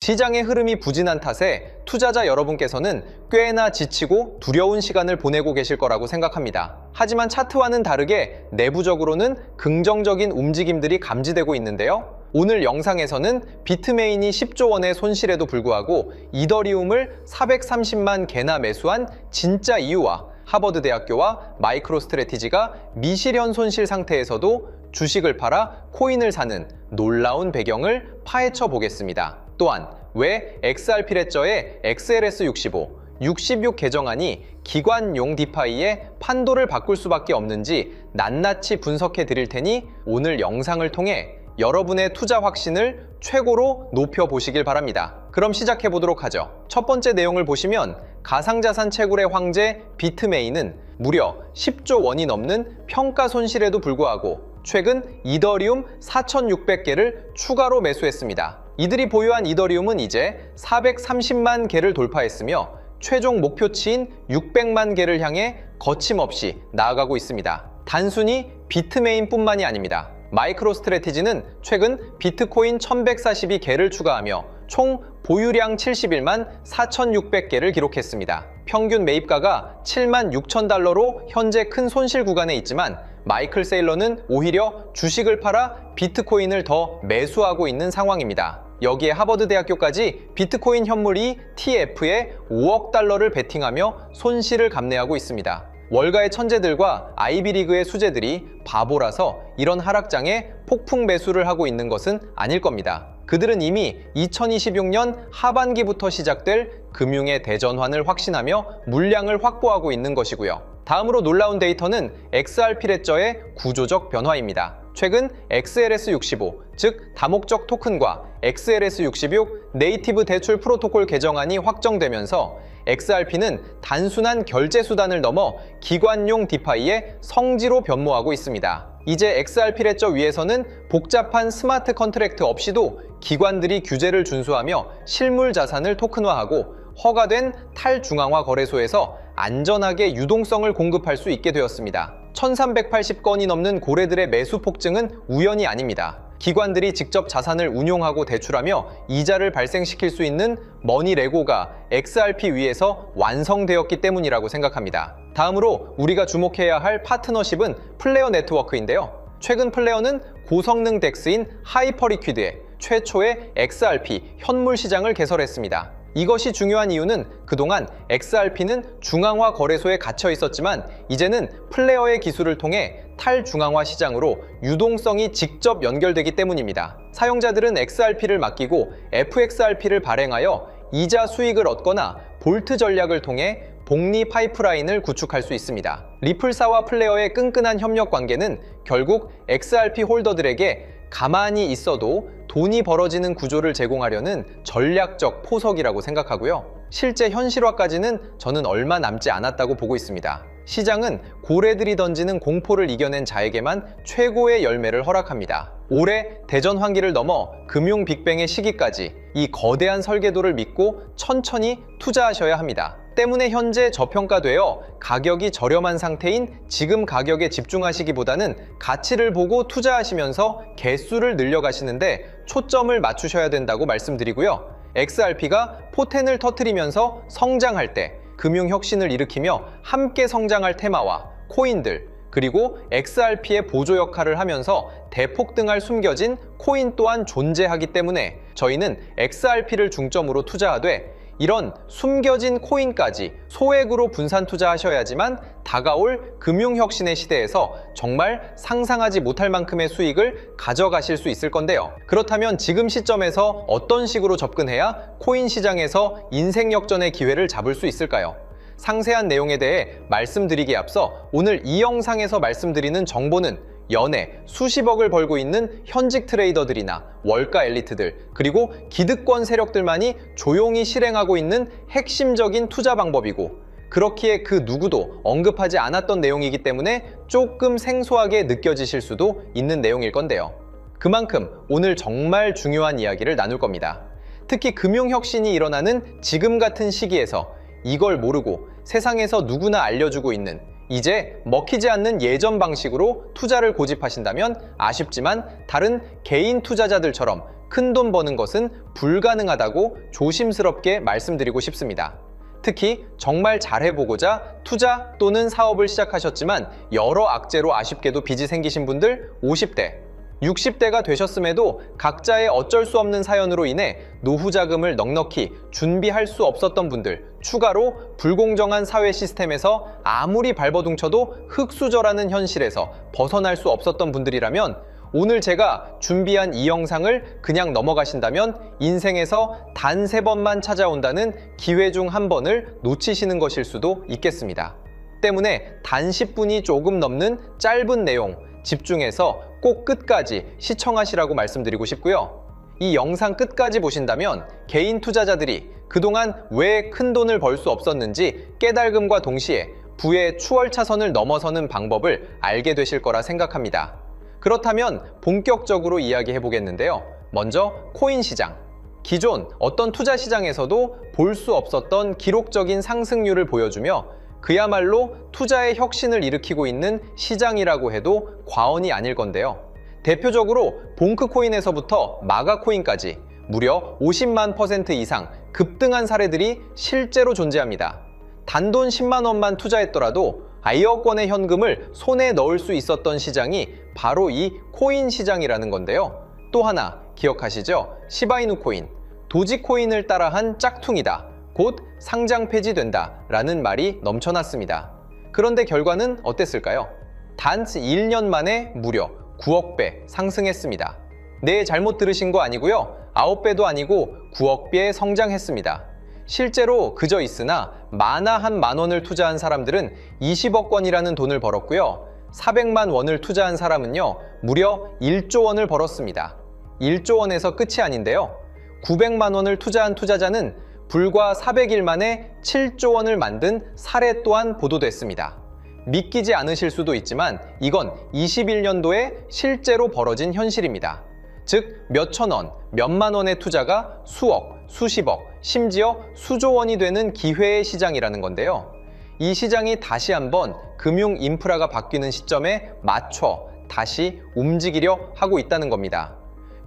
시장의 흐름이 부진한 탓에 투자자 여러분께서는 꽤나 지치고 두려운 시간을 보내고 계실 거라고 생각합니다. 하지만 차트와는 다르게 내부적으로는 긍정적인 움직임들이 감지되고 있는데요. 오늘 영상에서는 비트메인이 10조 원의 손실에도 불구하고 이더리움을 430만 개나 매수한 진짜 이유와 하버드 대학교와 마이크로스트래티지가 미실현 손실 상태에서도 주식을 팔아 코인을 사는 놀라운 배경을 파헤쳐 보겠습니다. 또한 왜 XRP 레저의 XLS65, 66 개정안이 기관용 디파이의 판도를 바꿀 수밖에 없는지 낱낱이 분석해 드릴 테니 오늘 영상을 통해 여러분의 투자 확신을 최고로 높여보시길 바랍니다. 그럼 시작해 보도록 하죠. 첫 번째 내용을 보시면 가상자산 채굴의 황제 비트메인은 무려 10조 원이 넘는 평가 손실에도 불구하고 최근 이더리움 4,600개를 추가로 매수했습니다. 이들이 보유한 이더리움은 이제 430만 개를 돌파했으며 최종 목표치인 600만 개를 향해 거침없이 나아가고 있습니다. 단순히 비트메인뿐만이 아닙니다. 마이크로스트래티지는 최근 비트코인 1142개를 추가하며 총 보유량 71만 4,600개를 기록했습니다. 평균 매입가가 7만 6천 달러로 현재 큰 손실 구간에 있지만 마이클 세일러는 오히려 주식을 팔아 비트코인을 더 매수하고 있는 상황입니다. 여기에 하버드 대학교까지 비트코인 현물 ETF에 5억 달러를 베팅하며 손실을 감내하고 있습니다. 월가의 천재들과 아이비리그의 수재들이 바보라서 이런 하락장에 폭풍 매수를 하고 있는 것은 아닐 겁니다. 그들은 이미 2026년 하반기부터 시작될 금융의 대전환을 확신하며 물량을 확보하고 있는 것이고요. 다음으로 놀라운 데이터는 XRP 레저의 구조적 변화입니다. 최근 XLS65, 즉 다목적 토큰과 XLS66 네이티브 대출 프로토콜 개정안이 확정되면서 XRP는 단순한 결제 수단을 넘어 기관용 디파이의 성지로 변모하고 있습니다. 이제 XRP 레저 위에서는 복잡한 스마트 컨트랙트 없이도 기관들이 규제를 준수하며 실물 자산을 토큰화하고 허가된 탈중앙화 거래소에서 안전하게 유동성을 공급할 수 있게 되었습니다. 1380건이 넘는 고래들의 매수 폭증은 우연이 아닙니다. 기관들이 직접 자산을 운용하고 대출하며 이자를 발생시킬 수 있는 머니레고가 XRP 위에서 완성되었기 때문이라고 생각합니다. 다음으로 우리가 주목해야 할 파트너십은 플레어 네트워크인데요. 최근 플레어는 고성능 덱스인 하이퍼리퀴드에 최초의 XRP 현물 시장을 개설했습니다. 이것이 중요한 이유는 그동안 XRP는 중앙화 거래소에 갇혀 있었지만 이제는 플레어의 기술을 통해 탈중앙화 시장으로 유동성이 직접 연결되기 때문입니다. 사용자들은 XRP를 맡기고 FXRP를 발행하여 이자 수익을 얻거나 볼트 전략을 통해 복리 파이프라인을 구축할 수 있습니다. 리플사와 플레어의 끈끈한 협력 관계는 결국 XRP 홀더들에게 가만히 있어도 돈이 벌어지는 구조를 제공하려는 전략적 포석이라고 생각하고요. 실제 현실화까지는 저는 얼마 남지 않았다고 보고 있습니다. 시장은 고래들이 던지는 공포를 이겨낸 자에게만 최고의 열매를 허락합니다. 올해 대전 환기를 넘어 금융 빅뱅의 시기까지 이 거대한 설계도를 믿고 천천히 투자하셔야 합니다. 때문에 현재 저평가되어 가격이 저렴한 상태인 지금 가격에 집중하시기보다는 가치를 보고 투자하시면서 개수를 늘려가시는데 초점을 맞추셔야 된다고 말씀드리고요. XRP가 포텐을 터뜨리면서 성장할 때 금융혁신을 일으키며 함께 성장할 테마와 코인들, 그리고 XRP의 보조 역할을 하면서 대폭등할 숨겨진 코인 또한 존재하기 때문에 저희는 XRP를 중점으로 투자하되 이런 숨겨진 코인까지 소액으로 분산 투자하셔야지만 다가올 금융혁신의 시대에서 정말 상상하지 못할 만큼의 수익을 가져가실 수 있을 건데요. 그렇다면 지금 시점에서 어떤 식으로 접근해야 코인 시장에서 인생 역전의 기회를 잡을 수 있을까요? 상세한 내용에 대해 말씀드리기에 앞서 오늘 이 영상에서 말씀드리는 정보는 연에 수십억을 벌고 있는 현직 트레이더들이나 월가 엘리트들, 그리고 기득권 세력들만이 조용히 실행하고 있는 핵심적인 투자 방법이고, 그렇기에 그 누구도 언급하지 않았던 내용이기 때문에 조금 생소하게 느껴지실 수도 있는 내용일 건데요. 그만큼 오늘 정말 중요한 이야기를 나눌 겁니다. 특히 금융혁신이 일어나는 지금 같은 시기에서 이걸 모르고 세상에서 누구나 알려주고 있는, 이제 먹히지 않는 예전 방식으로 투자를 고집하신다면 아쉽지만 다른 개인 투자자들처럼 큰돈 버는 것은 불가능하다고 조심스럽게 말씀드리고 싶습니다. 특히 정말 잘해보고자 투자 또는 사업을 시작하셨지만 여러 악재로 아쉽게도 빚이 생기신 분들 50대, 60대가 되셨음에도 각자의 어쩔 수 없는 사연으로 인해 노후 자금을 넉넉히 준비할 수 없었던 분들, 추가로 불공정한 사회 시스템에서 아무리 발버둥쳐도 흙수저라는 현실에서 벗어날 수 없었던 분들이라면 오늘 제가 준비한 이 영상을 그냥 넘어가신다면 인생에서 단 3번만 찾아온다는 기회 중 한 번을 놓치시는 것일 수도 있겠습니다. 때문에 단 10분이 조금 넘는 짧은 내용 집중해서 꼭 끝까지 시청하시라고 말씀드리고 싶고요. 이 영상 끝까지 보신다면 개인 투자자들이 그동안 왜 큰 돈을 벌 수 없었는지 깨달음과 동시에 부의 추월차선을 넘어서는 방법을 알게 되실 거라 생각합니다. 그렇다면 본격적으로 이야기해 보겠는데요. 먼저 코인 시장. 기존 어떤 투자 시장에서도 볼 수 없었던 기록적인 상승률을 보여주며 그야말로 투자의 혁신을 일으키고 있는 시장이라고 해도 과언이 아닐 건데요. 대표적으로 봉크코인에서부터 마가코인까지 무려 50만 % 이상 급등한 사례들이 실제로 존재합니다. 단돈 10만 원만 투자했더라도 아이억 원의 현금을 손에 넣을 수 있었던 시장이 바로 이 코인 시장이라는 건데요. 또 하나 기억하시죠? 시바이누 코인, 도지코인을 따라한 짝퉁이다. 곧 상장 폐지된다 라는 말이 넘쳐났습니다. 그런데 결과는 어땠을까요? 단 1년 만에 무려 9억 배 상승했습니다. 네, 잘못 들으신 거 아니고요. 9배도 아니고 9억 배 성장했습니다. 실제로 그저 있으나 만화 한 만 원을 투자한 사람들은 20억 원이라는 돈을 벌었고요. 400만 원을 투자한 사람은요, 무려 1조 원을 벌었습니다. 1조 원에서 끝이 아닌데요. 900만 원을 투자한 투자자는 불과 400일 만에 7조 원을 만든 사례 또한 보도됐습니다. 믿기지 않으실 수도 있지만 이건 21년도에 실제로 벌어진 현실입니다. 즉 몇천 원, 몇만 원의 투자가 수억, 수십억, 심지어 수조 원이 되는 기회의 시장이라는 건데요. 이 시장이 다시 한번 금융 인프라가 바뀌는 시점에 맞춰 다시 움직이려 하고 있다는 겁니다.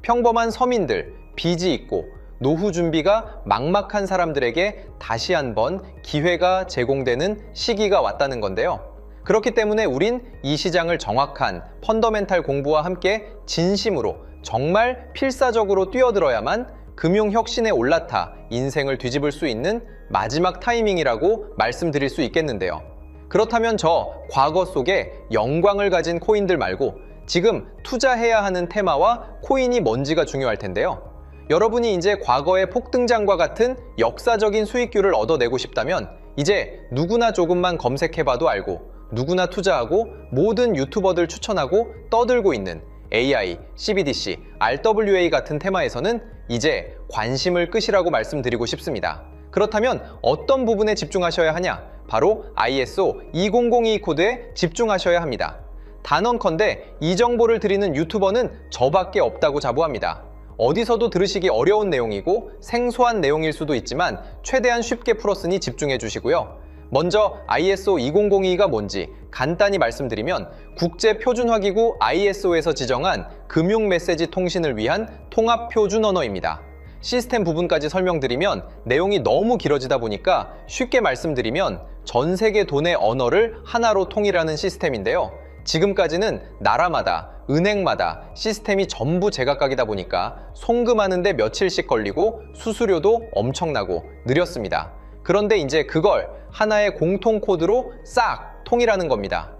평범한 서민들, 빚이 있고 노후 준비가 막막한 사람들에게 다시 한번 기회가 제공되는 시기가 왔다는 건데요. 그렇기 때문에 우린 이 시장을 정확한 펀더멘탈 공부와 함께 진심으로 정말 필사적으로 뛰어들어야만 금융혁신에 올라타 인생을 뒤집을 수 있는 마지막 타이밍이라고 말씀드릴 수 있겠는데요. 그렇다면 저 과거 속에 영광을 가진 코인들 말고 지금 투자해야 하는 테마와 코인이 뭔지가 중요할 텐데요. 여러분이 이제 과거의 폭등장과 같은 역사적인 수익률을 얻어내고 싶다면 이제 누구나 조금만 검색해봐도 알고 누구나 투자하고 모든 유튜버들 추천하고 떠들고 있는 AI, CBDC, RWA 같은 테마에서는 이제 관심을 끄시라고 말씀드리고 싶습니다. 그렇다면 어떤 부분에 집중하셔야 하냐? 바로 ISO 2002 코드에 집중하셔야 합니다. 단언컨대 이 정보를 드리는 유튜버는 저밖에 없다고 자부합니다. 어디서도 들으시기 어려운 내용이고 생소한 내용일 수도 있지만 최대한 쉽게 풀었으니 집중해 주시고요. 먼저 ISO 2002가 뭔지 간단히 말씀드리면 국제표준화기구 ISO에서 지정한 금융 메시지 통신을 위한 통합 표준 언어입니다. 시스템 부분까지 설명드리면 내용이 너무 길어지다 보니까 쉽게 말씀드리면 전 세계 돈의 언어를 하나로 통일하는 시스템인데요. 지금까지는 나라마다, 은행마다 시스템이 전부 제각각이다 보니까 송금하는데 며칠씩 걸리고 수수료도 엄청나고 느렸습니다. 그런데 이제 그걸 하나의 공통 코드로 싹 통일하는 겁니다.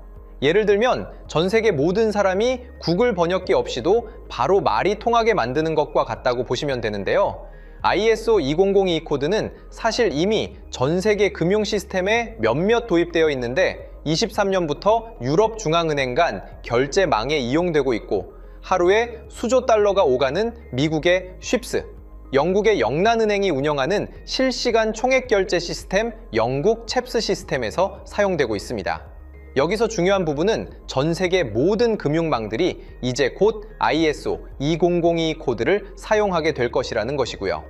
예를 들면 전 세계 모든 사람이 구글 번역기 없이도 바로 말이 통하게 만드는 것과 같다고 보시면 되는데요. ISO 2002 코드는 사실 이미 전 세계 금융 시스템에 몇몇 도입되어 있는데 23년부터 유럽중앙은행 간 결제망에 이용되고 있고 하루에 수조 달러가 오가는 미국의 쉽스, 영국의 영란은행이 운영하는 실시간 총액결제 시스템 영국 챕스 시스템에서 사용되고 있습니다. 여기서 중요한 부분은 전 세계 모든 금융망들이 이제 곧 ISO 2002 코드를 사용하게 될 것이라는 것이고요.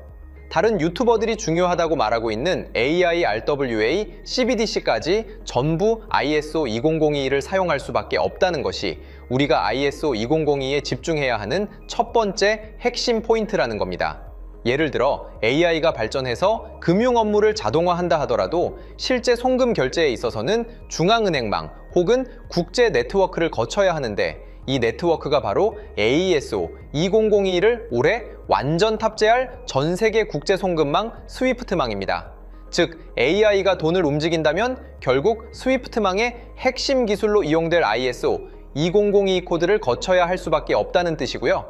다른 유튜버들이 중요하다고 말하고 있는 AI, RWA, CBDC까지 전부 ISO 2002를 사용할 수밖에 없다는 것이 우리가 ISO 2002에 집중해야 하는 첫 번째 핵심 포인트라는 겁니다. 예를 들어 AI가 발전해서 금융 업무를 자동화한다 하더라도 실제 송금 결제에 있어서는 중앙은행망 혹은 국제 네트워크를 거쳐야 하는데 이 네트워크가 바로 AESO 2002를 올해 완전 탑재할 전 세계 국제 송금망 스위프트망입니다. 즉 AI가 돈을 움직인다면 결국 스위프트망의 핵심 기술로 이용될 ISO 2002 코드를 거쳐야 할 수밖에 없다는 뜻이고요.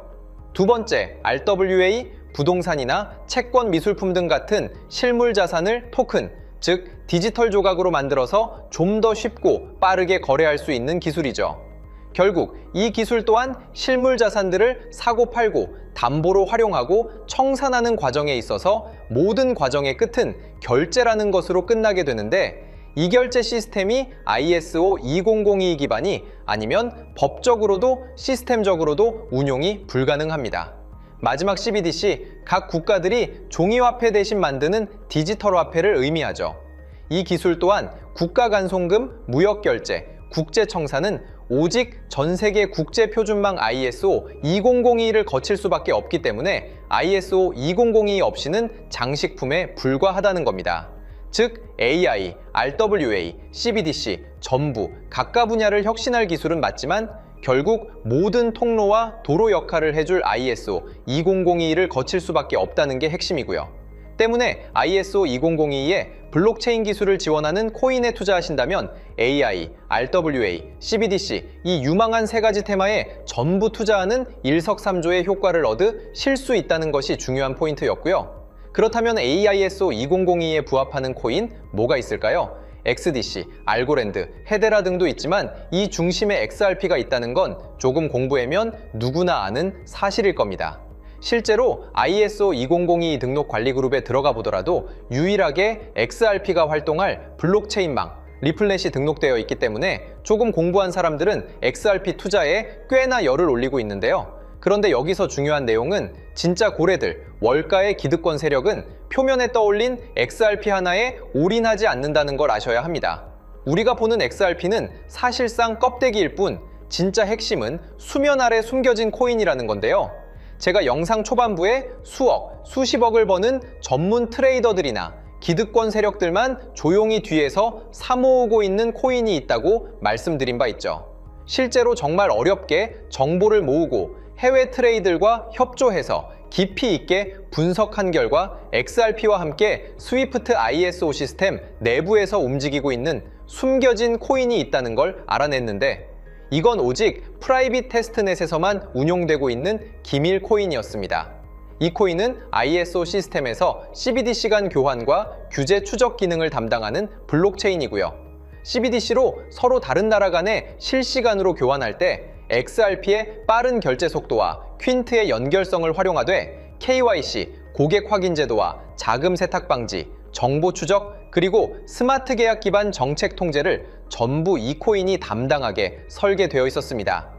두 번째, RWA, 부동산이나 채권 미술품 등 같은 실물 자산을 토큰, 즉 디지털 조각으로 만들어서 좀 더 쉽고 빠르게 거래할 수 있는 기술이죠. 결국 이 기술 또한 실물 자산들을 사고 팔고 담보로 활용하고 청산하는 과정에 있어서 모든 과정의 끝은 결제라는 것으로 끝나게 되는데 이 결제 시스템이 ISO 2002 기반이 아니면 법적으로도 시스템적으로도 운용이 불가능합니다. 마지막 CBDC, 각 국가들이 종이화폐 대신 만드는 디지털 화폐를 의미하죠. 이 기술 또한 국가 간 송금, 무역 결제, 국제 청산은 오직 전 세계 국제 표준망 ISO 2002를 거칠 수밖에 없기 때문에 ISO 2002 없이는 장식품에 불과하다는 겁니다. 즉 AI, RWA, CBDC 전부 각각 분야를 혁신할 기술은 맞지만 결국 모든 통로와 도로 역할을 해줄 ISO 2002를 거칠 수밖에 없다는 게 핵심이고요. 때문에 ISO 2002에 블록체인 기술을 지원하는 코인에 투자하신다면 AI, RWA, CBDC 이 유망한 세 가지 테마에 전부 투자하는 일석삼조의 효과를 얻으실 수 있다는 것이 중요한 포인트였고요. 그렇다면 AISO 2002에 부합하는 코인 뭐가 있을까요? XDC, 알고랜드, 헤데라 등도 있지만 이 중심에 XRP가 있다는 건 조금 공부하면 누구나 아는 사실일 겁니다. 실제로 ISO 2002 등록 관리 그룹에 들어가 보더라도 유일하게 XRP가 활동할 블록체인망, 리플넷이 등록되어 있기 때문에 조금 공부한 사람들은 XRP 투자에 꽤나 열을 올리고 있는데요. 그런데 여기서 중요한 내용은 진짜 고래들, 월가의 기득권 세력은 표면에 떠올린 XRP 하나에 올인하지 않는다는 걸 아셔야 합니다. 우리가 보는 XRP는 사실상 껍데기일 뿐 진짜 핵심은 수면 아래 숨겨진 코인이라는 건데요. 제가 영상 초반부에 수억, 수십억을 버는 전문 트레이더들이나 기득권 세력들만 조용히 뒤에서 사모으고 있는 코인이 있다고 말씀드린 바 있죠. 실제로 정말 어렵게 정보를 모으고 해외 트레이들과 협조해서 깊이 있게 분석한 결과 XRP와 함께 스위프트 ISO 시스템 내부에서 움직이고 있는 숨겨진 코인이 있다는 걸 알아냈는데 이건 오직 프라이빗 테스트넷에서만 운용되고 있는 기밀 코인이었습니다. 이 코인은 ISO 시스템에서 CBDC 간 교환과 규제 추적 기능을 담당하는 블록체인이고요. CBDC로 서로 다른 나라 간에 실시간으로 교환할 때 XRP의 빠른 결제 속도와 퀸트의 연결성을 활용하되 KYC, 고객 확인 제도와 자금 세탁 방지, 정보 추적, 그리고 스마트 계약 기반 정책 통제를 전부 이 코인이 담당하게 설계되어 있었습니다.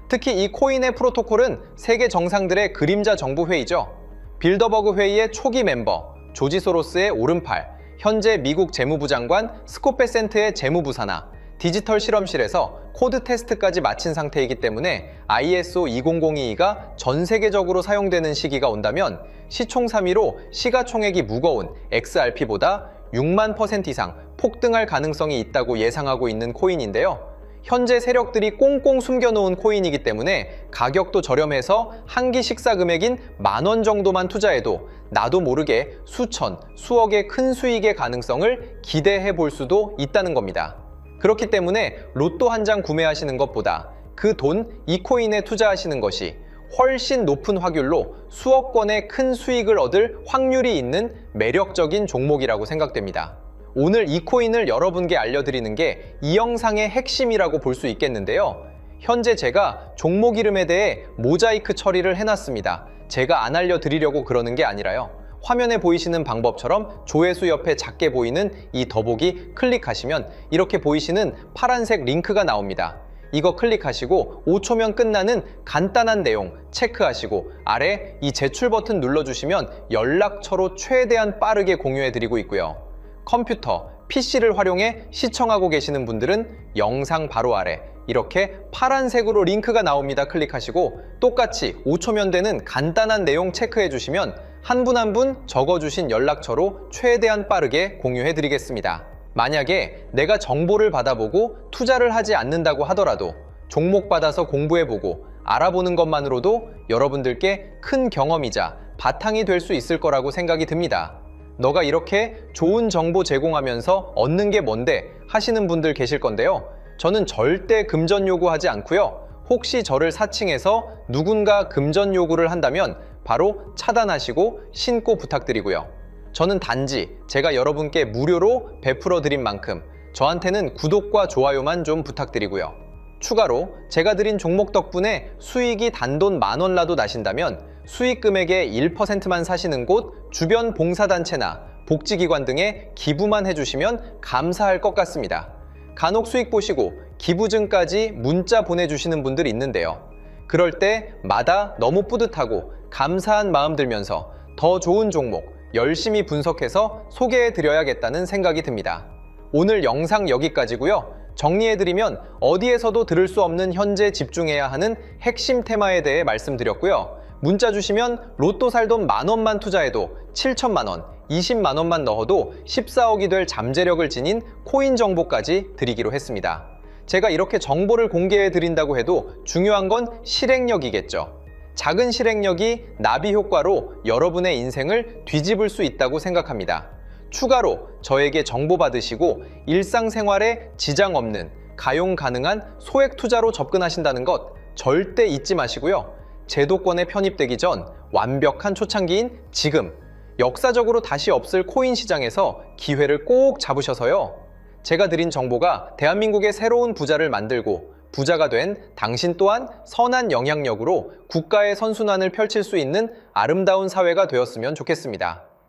특히 이 코인의 프로토콜은 세계 정상들의 그림자 정부 회의죠. 빌더버그 회의의 초기 멤버, 조지 소로스의 오른팔, 현재 미국 재무부 장관 스콧 베센트의 재무부 산하, 디지털 실험실에서 코드 테스트까지 마친 상태이기 때문에 ISO 2002가 전 세계적으로 사용되는 시기가 온다면 시총 3위로 시가총액이 무거운 XRP보다 6만% 이상 폭등할 가능성이 있다고 예상하고 있는 코인인데요. 현재 세력들이 꽁꽁 숨겨놓은 코인이기 때문에 가격도 저렴해서 한 끼 식사 금액인 10,000원 정도만 투자해도 나도 모르게 수천, 수억의 큰 수익의 가능성을 기대해 볼 수도 있다는 겁니다. 그렇기 때문에 로또 한 장 구매하시는 것보다 그 돈 이 코인에 투자하시는 것이 훨씬 높은 확률로 수억 건의 큰 수익을 얻을 확률이 있는 매력적인 종목이라고 생각됩니다. 오늘 이 코인을 여러분께 알려드리는 게 이 영상의 핵심이라고 볼 수 있겠는데요. 현재 제가 종목 이름에 대해 모자이크 처리를 해놨습니다. 제가 안 알려드리려고 그러는 게 아니라요. 화면에 보이시는 방법처럼 조회수 옆에 작게 보이는 이 더보기 클릭하시면 이렇게 보이시는 파란색 링크가 나옵니다. 이거 클릭하시고 5초면 끝나는 간단한 내용 체크하시고 아래 이 제출 버튼 눌러주시면 연락처로 최대한 빠르게 공유해드리고 있고요. 컴퓨터, PC를 활용해 시청하고 계시는 분들은 영상 바로 아래 이렇게 파란색으로 링크가 나옵니다. 클릭하시고 똑같이 5초면 되는 간단한 내용 체크해 주시면 한 분 한 분 적어주신 연락처로 최대한 빠르게 공유해 드리겠습니다. 만약에 내가 정보를 받아보고 투자를 하지 않는다고 하더라도 종목 받아서 공부해보고 알아보는 것만으로도 여러분들께 큰 경험이자 바탕이 될 수 있을 거라고 생각이 듭니다. 너가 이렇게 좋은 정보 제공하면서 얻는 게 뭔데 하시는 분들 계실 건데요. 저는 절대 금전 요구하지 않고요. 혹시 저를 사칭해서 누군가 금전 요구를 한다면 바로 차단하시고 신고 부탁드리고요. 저는 단지 제가 여러분께 무료로 베풀어 드린 만큼 저한테는 구독과 좋아요만 좀 부탁드리고요. 추가로 제가 드린 종목 덕분에 수익이 단돈 10,000원라도 나신다면 수익 금액의 1%만 사시는 곳 주변 봉사단체나 복지기관 등에 기부만 해주시면 감사할 것 같습니다. 간혹 수익 보시고 기부증까지 문자 보내주시는 분들이 있는데요. 그럴 때마다 너무 뿌듯하고 감사한 마음 들면서 더 좋은 종목 열심히 분석해서 소개해드려야겠다는 생각이 듭니다. 오늘 영상 여기까지고요. 정리해드리면 어디에서도 들을 수 없는 현재 집중해야 하는 핵심 테마에 대해 말씀드렸고요. 문자 주시면 로또 살 돈 10,000원만 투자해도 7,000만 원, 20만 원만 넣어도 14억이 될 잠재력을 지닌 코인 정보까지 드리기로 했습니다. 제가 이렇게 정보를 공개해 드린다고 해도 중요한 건 실행력이겠죠. 작은 실행력이 나비 효과로 여러분의 인생을 뒤집을 수 있다고 생각합니다. 추가로 저에게 정보 받으시고 일상생활에 지장 없는 가용 가능한 소액 투자로 접근하신다는 것 절대 잊지 마시고요. 제도권에 편입되기 전 완벽한 초창기인 지금 역사적으로 다시 없을 코인 시장에서 기회를 꼭 잡으셔서요. 제가 드린 정보가 대한민국의 새로운 부자를 만들고 부자가 된 당신 또한 선한 영향력으로 국가의 선순환을 펼칠 수 있는 아름다운 사회가 되었으면 좋겠습니다.